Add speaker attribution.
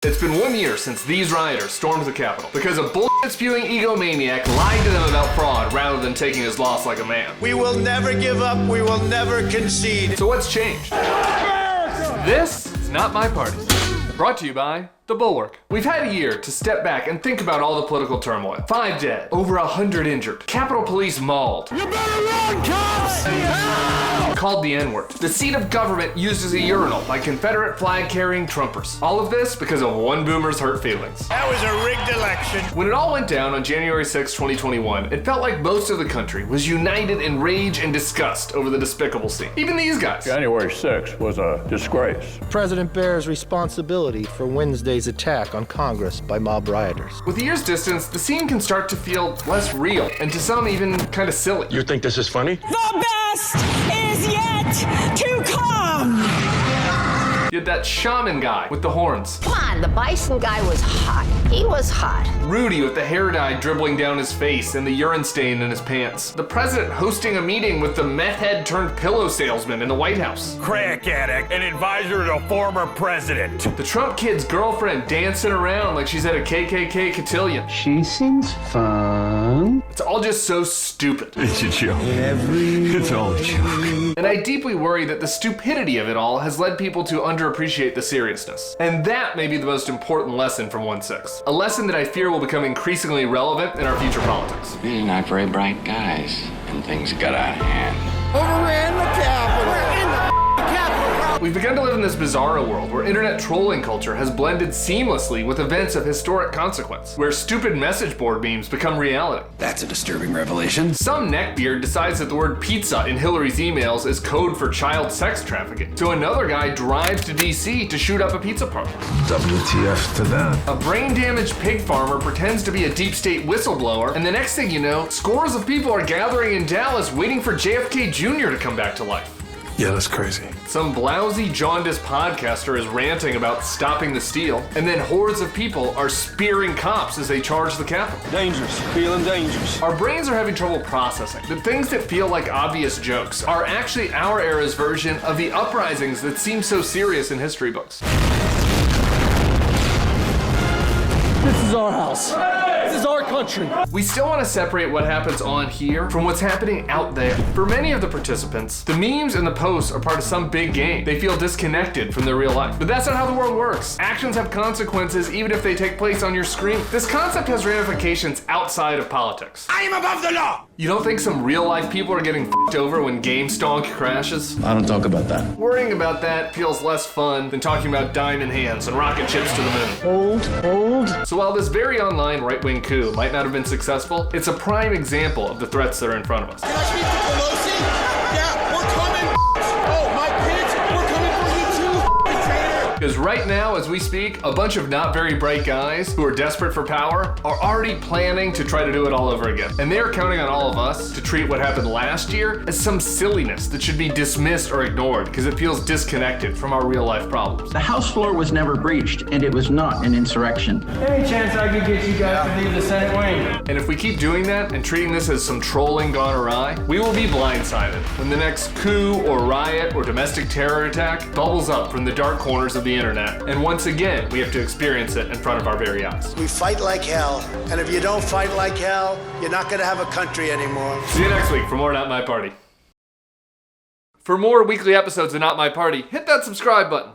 Speaker 1: It's been 1 year since these rioters stormed the Capitol because a bullshit-spewing egomaniac lied to them about fraud rather than taking his loss like a man.
Speaker 2: We will never give up. We will never concede.
Speaker 1: So what's changed? This is Not My Party. Brought to you by the Bulwark. We've had a year to step back and think about all the political turmoil. 5 dead, over 100 injured, Capitol Police mauled.
Speaker 3: You better run, cops!
Speaker 1: Called the N-word. The seat of government used as a urinal by Confederate flag-carrying Trumpers. All of this because of one boomer's hurt feelings.
Speaker 2: That was a rigged election.
Speaker 1: When it all went down on January 6, 2021, it felt like most of the country was united in rage and disgust over the despicable scene. Even these guys.
Speaker 4: January 6th was a disgrace.
Speaker 5: President bears responsibility for Wednesday's attack on Congress by mob rioters.
Speaker 1: With a year's distance, the scene can start to feel less real, and to some even kind of silly.
Speaker 6: You think this is funny?
Speaker 3: The best is yet to come!
Speaker 1: You had that shaman guy with the horns.
Speaker 7: Come on, the bison guy was hot. He was hot.
Speaker 1: Rudy with the hair dye dribbling down his face and the urine stain in his pants. The president hosting a meeting with the meth head turned pillow salesman in the White House.
Speaker 8: Crack addict, an advisor to the former president.
Speaker 1: The Trump kid's girlfriend dancing around like she's at a KKK cotillion.
Speaker 9: She seems fun.
Speaker 1: It's all just so stupid.
Speaker 8: It's a joke. It's all a joke.
Speaker 1: And I deeply worry that the stupidity of it all has led people to underappreciate the seriousness. And that may be the most important lesson from 1/6. A lesson that I fear will become increasingly relevant in our future politics.
Speaker 10: These are not very bright guys, and things got out of hand.
Speaker 2: Overran the Capitol. We're in the Capitol.
Speaker 1: We've begun to live in this bizarro world where internet trolling culture has blended seamlessly with events of historic consequence, where stupid message board memes become reality.
Speaker 10: That's a disturbing revelation.
Speaker 1: Some neckbeard decides that the word pizza in Hillary's emails is code for child sex trafficking. So another guy drives to DC to shoot up a pizza parlor.
Speaker 6: WTF to that?
Speaker 1: A brain-damaged pig farmer pretends to be a deep state whistleblower, and the next thing you know, scores of people are gathering in Dallas waiting for JFK Jr. to come back to life.
Speaker 6: Yeah, that's crazy.
Speaker 1: Some blousy, jaundiced podcaster is ranting about stopping the steal, and then hordes of people are spearing cops as they charge the Capitol.
Speaker 9: Dangerous. Feeling dangerous.
Speaker 1: Our brains are having trouble processing that things that feel like obvious jokes are actually our era's version of the uprisings that seem so serious in history books.
Speaker 5: This is our house. This is our country.
Speaker 1: We still want to separate what happens on here from what's happening out there. For many of the participants, the memes and the posts are part of some big game. They feel disconnected from their real life. But that's not how the world works. Actions have consequences even if they take place on your screen. This concept has ramifications outside of politics.
Speaker 2: I am above the law.
Speaker 1: You don't think some real life people are getting f***ed over when GameStonk crashes?
Speaker 9: I don't talk about that.
Speaker 1: Worrying about that feels less fun than talking about diamond hands and rocket ships to the moon.
Speaker 5: Hold.
Speaker 1: So while this very online right-wing coup might not have been successful, it's a prime example of the threats that are in front of us.
Speaker 2: Can I speak to Pelosi? Yeah, we're coming. Oh, my kids, we're coming for you too, traitor.
Speaker 1: Because right now, as we speak, a bunch of not very bright guys who are desperate for power are already planning to try to do it all over again. And they're counting on all of us to treat what happened last year as some silliness that should be dismissed or ignored because it feels disconnected from our real life problems.
Speaker 9: The House floor was never breached, and it was not an insurrection.
Speaker 11: Any chance I could get you guys to leave the Senate wing?
Speaker 1: And if we keep doing that and treating this as some trolling gone awry, we will be blindsided when the next coup or riot or domestic terror attack bubbles up from the dark corners of the internet. And once again, we have to experience it in front of our very eyes.
Speaker 2: We fight like hell, and if you don't fight like hell, you're not gonna have a country anymore.
Speaker 1: See you next week for more Not My Party. For more weekly episodes of Not My Party, hit that subscribe button.